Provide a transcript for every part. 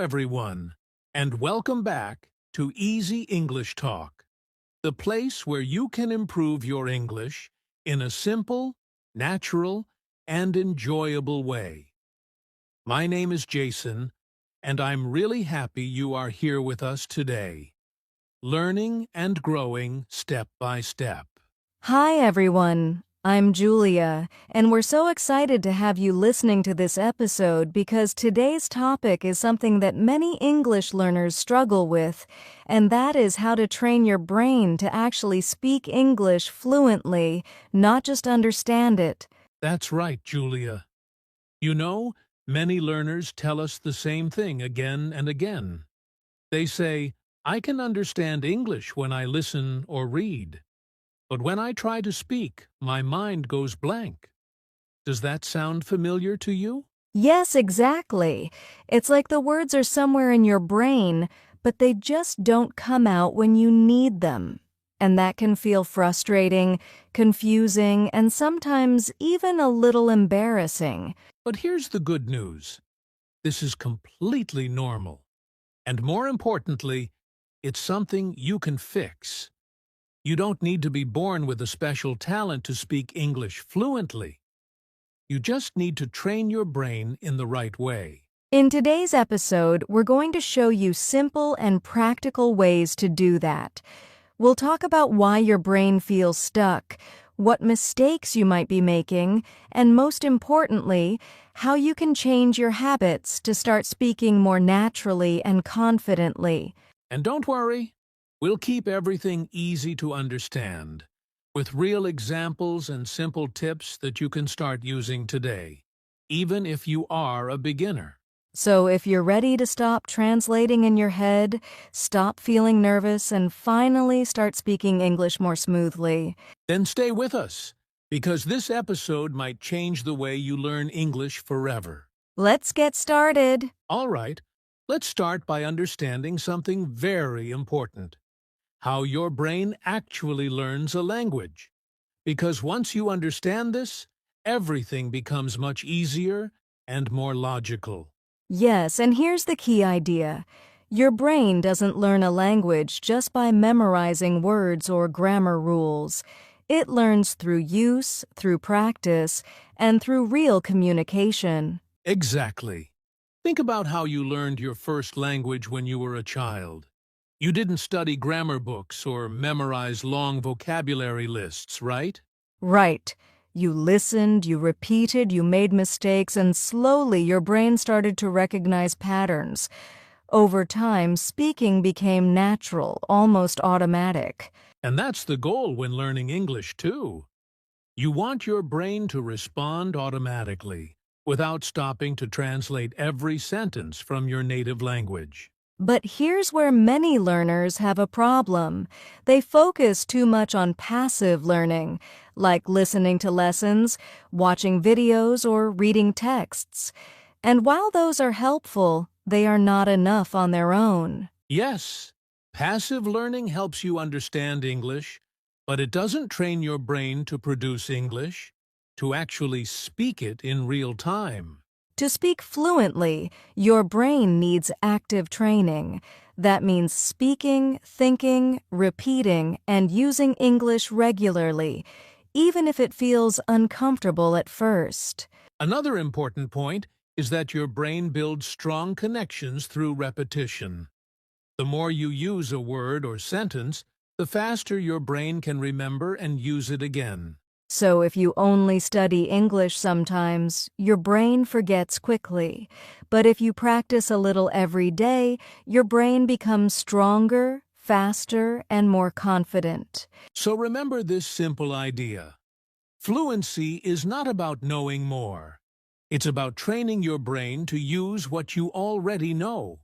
everyone, and welcome back to Easy English Talk, the place where you can improve your English in a simple, natural, and enjoyable way. My name is Jason, and I'm really happy you are here with us today, learning and growing step by step. Hi, everyone. I'm Julia, and we're so excited to have you listening to this episode because today's topic is something that many English learners struggle with, and that is how to train your brain to actually speak English fluently, not just understand it. That's right, Julia. You know, many learners tell us the same thing again and again. They say, I can understand English when I listen or read, but when I try to speak, my mind goes blank. Does that sound familiar to you? Yes, exactly. It's like the words are somewhere in your brain, but they just don't come out when you need them. And that can feel frustrating, confusing, and sometimes even a little embarrassing. But here's the good news. This is completely normal. And more importantly, it's something you can fix. You don't need to be born with a special talent to speak English fluently. You just need to train your brain in the right way. In today's episode, we're going to show you simple and practical ways to do that. We'll talk about why your brain feels stuck, what mistakes you might be making, and most importantly, how you can change your habits to start speaking more naturally and confidently. And don't worry, we'll keep everything easy to understand, with real examples and simple tips that you can start using today, even if you are a beginner. So if you're ready to stop translating in your head, stop feeling nervous, and finally start speaking English more smoothly, then stay with us, because this episode might change the way you learn English forever. let's get started. All right, let's start by understanding something very important: how your brain actually learns a language. Because once you understand this, everything becomes much easier and more logical. Yes, and here's the key idea. Your brain doesn't learn a language just by memorizing words or grammar rules. It learns through use, through practice, and through real communication. Exactly. Think about how you learned your first language when you were a child. You didn't study grammar books or memorize long vocabulary lists, right? Right. You listened, you repeated, you made mistakes, and slowly your brain started to recognize patterns. Over time, speaking became natural, almost automatic. And that's the goal when learning English, too. You want your brain to respond automatically, without stopping to translate every sentence from your native language. But here's where many learners have a problem. They focus too much on passive learning, like listening to lessons, watching videos, or reading texts. And while those are helpful, they are not enough on their own. Yes, passive learning helps you understand English, but it doesn't train your brain to produce English, to actually speak it in real time. To speak fluently, your brain needs active training. That means speaking, thinking, repeating, and using English regularly, even if it feels uncomfortable at first. Another important point is that your brain builds strong connections through repetition. The more you use a word or sentence, the faster your brain can remember and use it again. So if you only study English sometimes, your brain forgets quickly. But if you practice a little every day, your brain becomes stronger, faster, and more confident. So remember this simple idea. Fluency is not about knowing more. It's about training your brain to use what you already know.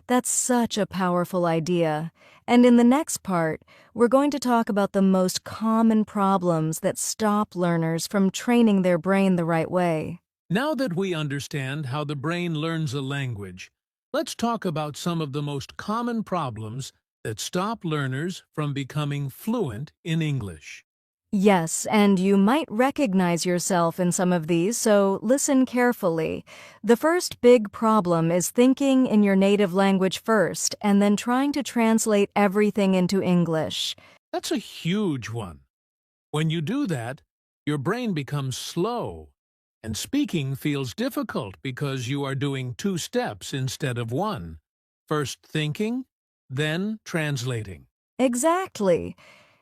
That's such a powerful idea. And in the next part, we're going to talk about the most common problems that stop learners from training their brain the right way. Now that we understand how the brain learns a language, let's talk about some of the most common problems that stop learners from becoming fluent in English. Yes, and you might recognize yourself in some of these, so listen carefully. The first big problem is thinking in your native language first and then trying to translate everything into English. That's a huge one. When you do that, your brain becomes slow, and speaking feels difficult because you are doing two steps instead of one. First thinking, then translating. Exactly.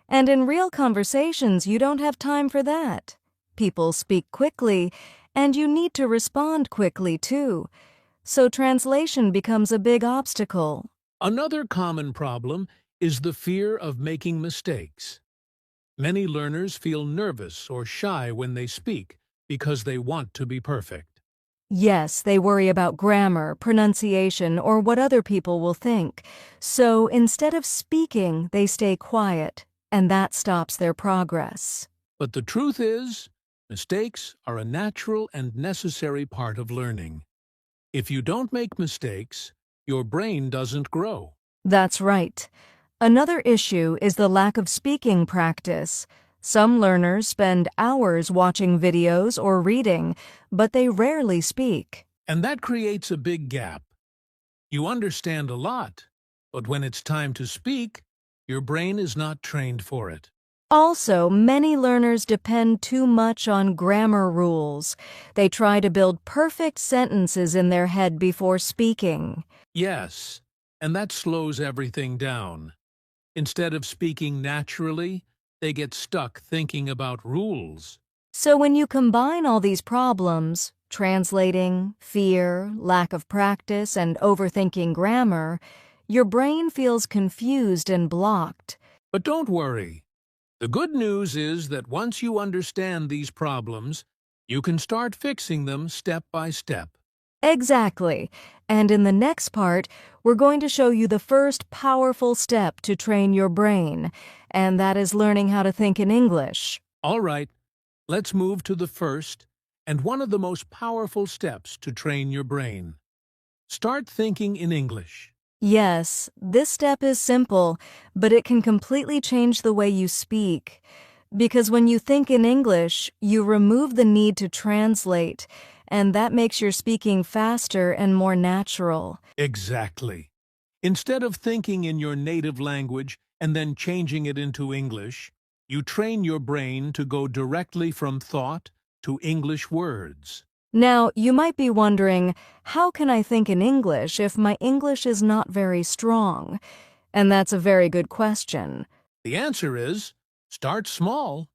And in real conversations, you don't have time for that. People speak quickly, and you need to respond quickly, too. So translation becomes a big obstacle. Another common problem is the fear of making mistakes. Many learners feel nervous or shy when they speak because they want to be perfect. Yes, they worry about grammar, pronunciation, or what other people will think. So instead of speaking, they stay quiet, and that stops their progress. But the truth is, mistakes are a natural and necessary part of learning. If you don't make mistakes, your brain doesn't grow. That's right. Another issue is the lack of speaking practice. Some learners spend hours watching videos or reading, but they rarely speak. And that creates a big gap. You understand a lot, but when it's time to speak, your brain is not trained for it. Also, many learners depend too much on grammar rules. They try to build perfect sentences in their head before speaking. Yes, and that slows everything down. Instead of speaking naturally, they get stuck thinking about rules. So when you combine all these problems, translating, fear, lack of practice, and overthinking grammar, your brain feels confused and blocked. But don't worry. The good news is that once you understand these problems, you can start fixing them step by step. Exactly. And in the next part, we're going to show you the first powerful step to train your brain, and that is learning how to think in English. All right, let's move to the first and one of the most powerful steps to train your brain. Start thinking in English. Yes, this step is simple, but it can completely change the way you speak. Because when you think in English, you remove the need to translate, and that makes your speaking faster and more natural. Exactly. Instead of thinking in your native language and then changing it into English, you train your brain to go directly from thought to English words. Now, you might be wondering, how can I think in English if my English is not very strong? And that's a very good question. The answer is, start small.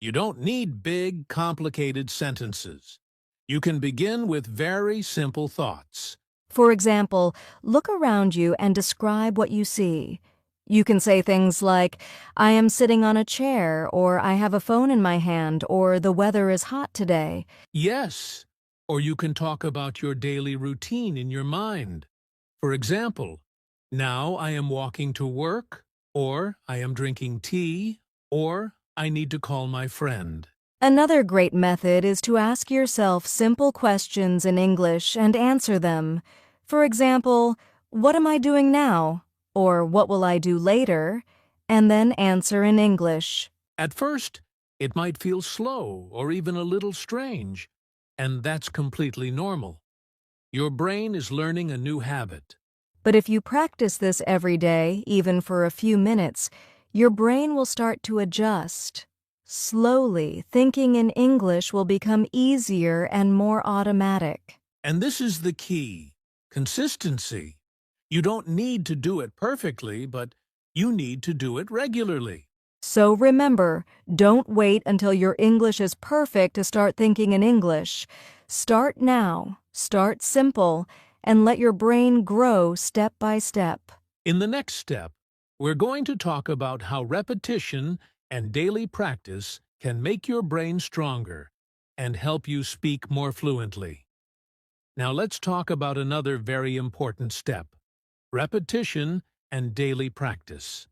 You don't need big, complicated sentences. You can begin with very simple thoughts. For example, look around you and describe what you see. You can say things like, I am sitting on a chair, or I have a phone in my hand, or the weather is hot today. Yes, or you can talk about your daily routine in your mind. For example, now I am walking to work, or I am drinking tea, or I need to call my friend. Another great method is to ask yourself simple questions in English and answer them. For example, what am I doing now? Or what will I do later? And then answer in English. At first, it might feel slow or even a little strange, and that's completely normal. Your brain is learning a new habit. But if you practice this every day, even for a few minutes, your brain will start to adjust. Slowly, thinking in English will become easier and more automatic. And this is the key: consistency. You don't need to do it perfectly, but you need to do it regularly. So remember, don't wait until your English is perfect to start thinking in English. Start now, start simple, and let your brain grow step by step. In the next step, we're going to talk about how repetition and daily practice can make your brain stronger and help you speak more fluently. Now let's talk about another very important step: repetition and daily practice.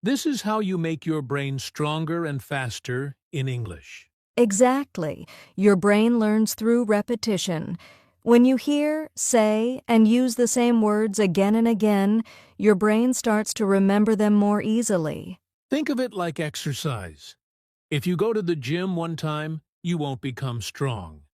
This is how you make your brain stronger and faster in English. Exactly. Your brain learns through repetition. When you hear, say, and use the same words again and again, your brain starts to remember them more easily. Think of it like exercise. If you go to the gym one time, you won't become strong.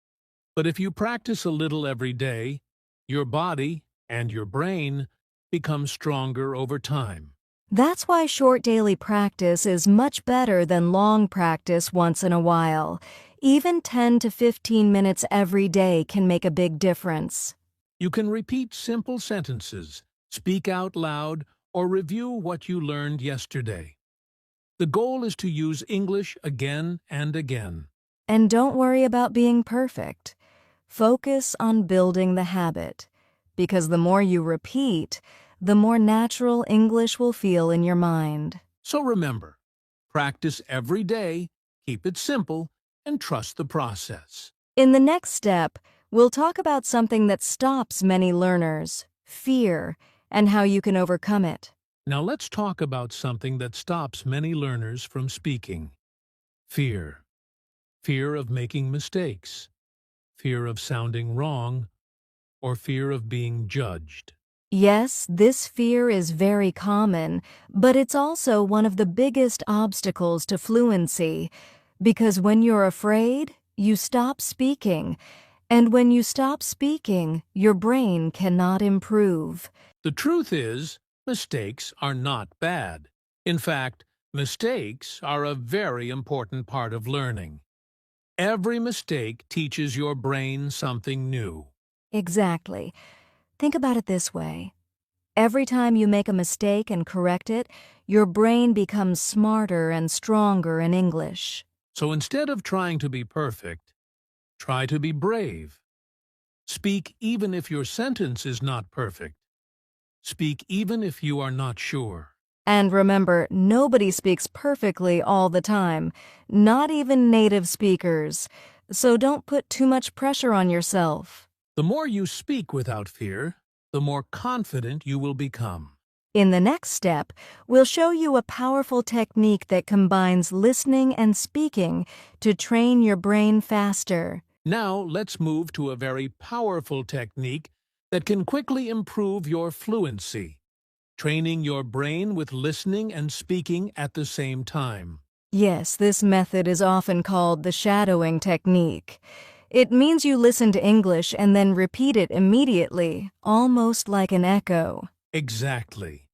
But if you practice a little every day, your body and your brain become stronger over time. That's why short daily practice is much better than long practice once in a while. Even 10 to 15 minutes every day can make a big difference. You can repeat simple sentences, speak out loud, or review what you learned yesterday. The goal is to use English again and again. And don't worry about being perfect. Focus on building the habit, because the more you repeat, the more natural English will feel in your mind. So remember, practice every day, keep it simple, and trust the process. In the next step, we'll talk about something that stops many learners, fear, and how you can overcome it. Now let's talk about something that stops many learners from speaking. Fear. Fear of making mistakes, fear of sounding wrong, or fear of being judged. Yes, this fear is very common, but it's also one of the biggest obstacles to fluency, because when you're afraid, you stop speaking, and when you stop speaking, your brain cannot improve. The truth is, mistakes are not bad. In fact, mistakes are a very important part of learning. Every mistake teaches your brain something new. Exactly. Think about it this way. Every time you make a mistake and correct it, your brain becomes smarter and stronger in English. So instead of trying to be perfect, try to be brave. Speak even if your sentence is not perfect. Speak even if you are not sure. And remember, nobody speaks perfectly all the time, not even native speakers. So don't put too much pressure on yourself. The more you speak without fear, the more confident you will become. In the next step, we'll show you a powerful technique that combines listening and speaking to train your brain faster. Now let's move to a very powerful technique that can quickly improve your fluency, training your brain with listening and speaking at the same time. Yes, this method is often called the shadowing technique. It means you listen to English and then repeat it immediately, almost like an echo. Exactly.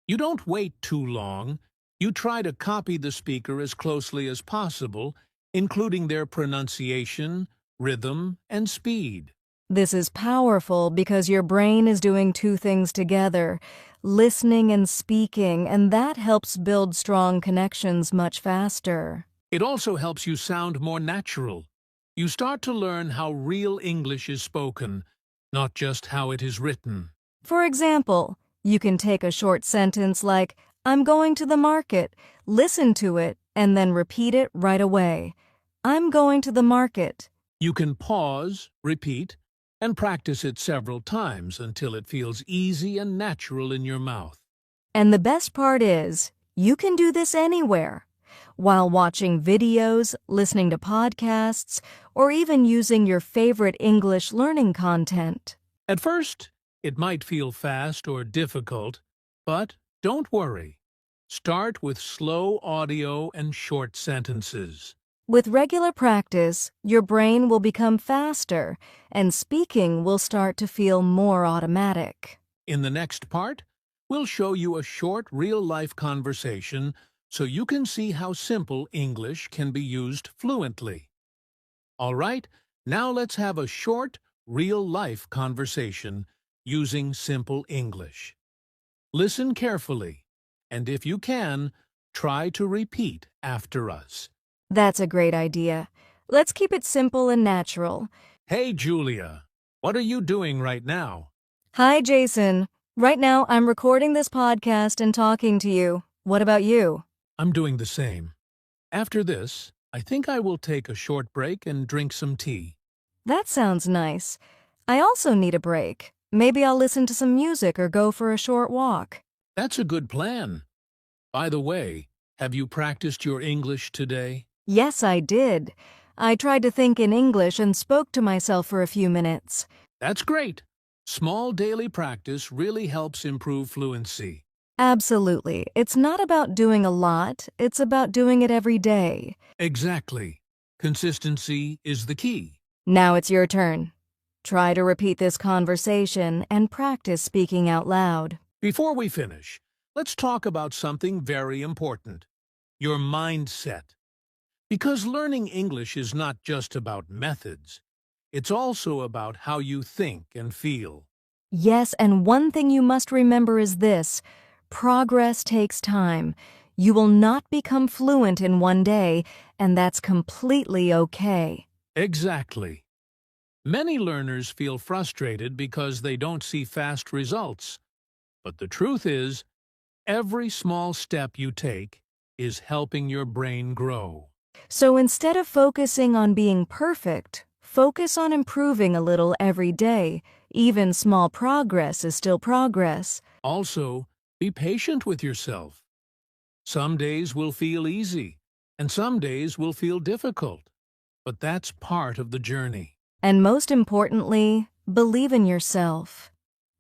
You don't wait too long. You try to copy the speaker as closely as possible, including their pronunciation, rhythm, and speed. This is powerful because your brain is doing two things together, listening and speaking, and that helps build strong connections much faster. It also helps you sound more natural. You start to learn how real English is spoken, not just how it is written. For example, you can take a short sentence like, "I'm going to the market," listen to it, and then repeat it right away. "I'm going to the market." You can pause, repeat, and practice it several times until it feels easy and natural in your mouth. And the best part is, you can do this anywhere, while watching videos, listening to podcasts, or even using your favorite English learning content. At first, it might feel fast or difficult, but don't worry. Start with slow audio and short sentences. With regular practice, your brain will become faster, and speaking will start to feel more automatic. In the next part, we'll show you a short real-life conversation so you can see how simple English can be used fluently. All right, now let's have a short, real-life conversation using simple English. Listen carefully, and if you can, try to repeat after us. That's a great idea. Let's keep it simple and natural. Hey, Julia, what are you doing right now? Hi, Jason. Right now, I'm recording this podcast and talking to you. What about you? I'm doing the same. After this, I think I will take a short break and drink some tea. That sounds nice. I also need a break. Maybe I'll listen to some music or go for a short walk. That's a good plan. By the way, have you practiced your English today? Yes, I did. I tried to think in English and spoke to myself for a few minutes. That's great. Small daily practice really helps improve fluency. Absolutely. It's not about doing a lot, it's about doing it every day. Exactly. Consistency is the key. Now it's your turn. Try to repeat this conversation and practice speaking out loud. Before we finish, let's talk about something very important: your mindset. Because learning English is not just about methods, it's also about how you think and feel. Yes, and one thing you must remember is this: progress takes time. You will not become fluent in one day, and that's completely okay. Exactly. Many learners feel frustrated because they don't see fast results. But the truth is, every small step you take is helping your brain grow. So instead of focusing on being perfect, focus on improving a little every day. Even small progress is still progress. Also, be patient with yourself. Some days will feel easy, and some days will feel difficult. But that's part of the journey. And most importantly, believe in yourself.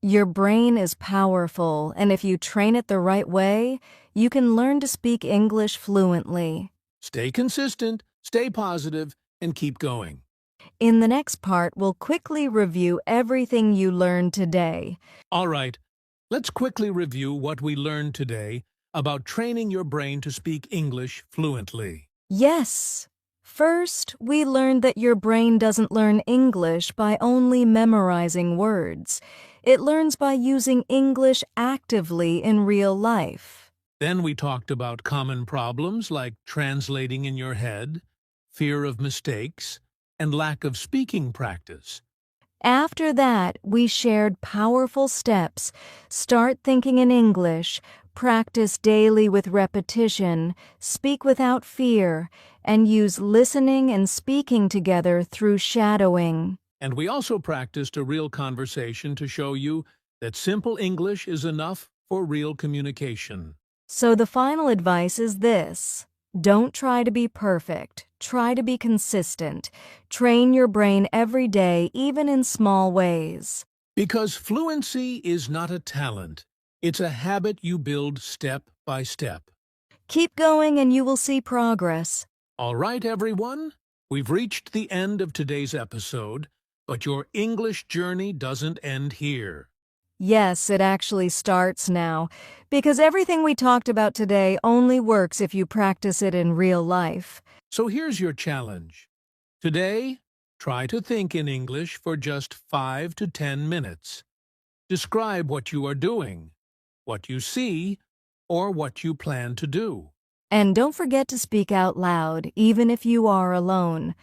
Your brain is powerful, and if you train it the right way, you can learn to speak English fluently. Stay consistent, stay positive, and keep going. In the next part, we'll quickly review everything you learned today. All right, let's quickly review what we learned today about training your brain to speak English fluently. Yes! First, we learned that your brain doesn't learn English by only memorizing words. It learns by using English actively in real life. Then we talked about common problems like translating in your head, fear of mistakes, and lack of speaking practice. After that, we shared powerful steps. Start thinking in English, practice daily with repetition, speak without fear, and use listening and speaking together through shadowing. And we also practiced a real conversation to show you that simple English is enough for real communication. So the final advice is this: don't try to be perfect. Try to be consistent. Train your brain every day, even in small ways. Because fluency is not a talent, it's a habit you build step by step. Keep going and you will see progress. All right, everyone, we've reached the end of today's episode, but your English journey doesn't end here. Yes, it actually starts now, because everything we talked about today only works if you practice it in real life. So here's your challenge. Today, try to think in English for just 5 to 10 minutes. Describe what you are doing, what you see, or what you plan to do. And don't forget to speak out loud, even if you are alone.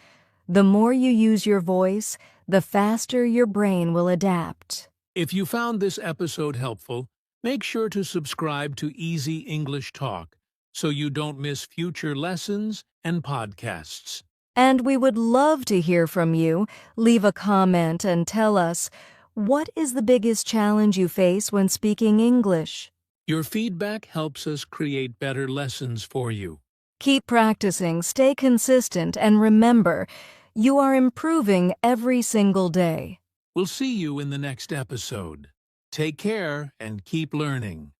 The more you use your voice, the faster your brain will adapt. If you found this episode helpful, make sure to subscribe to Easy English Talk so you don't miss future lessons and podcasts. And we would love to hear from you. Leave a comment and tell us, what is the biggest challenge you face when speaking English? Your feedback helps us create better lessons for you. Keep practicing, stay consistent, and remember, you are improving every single day. We'll see you in the next episode. Take care and keep learning.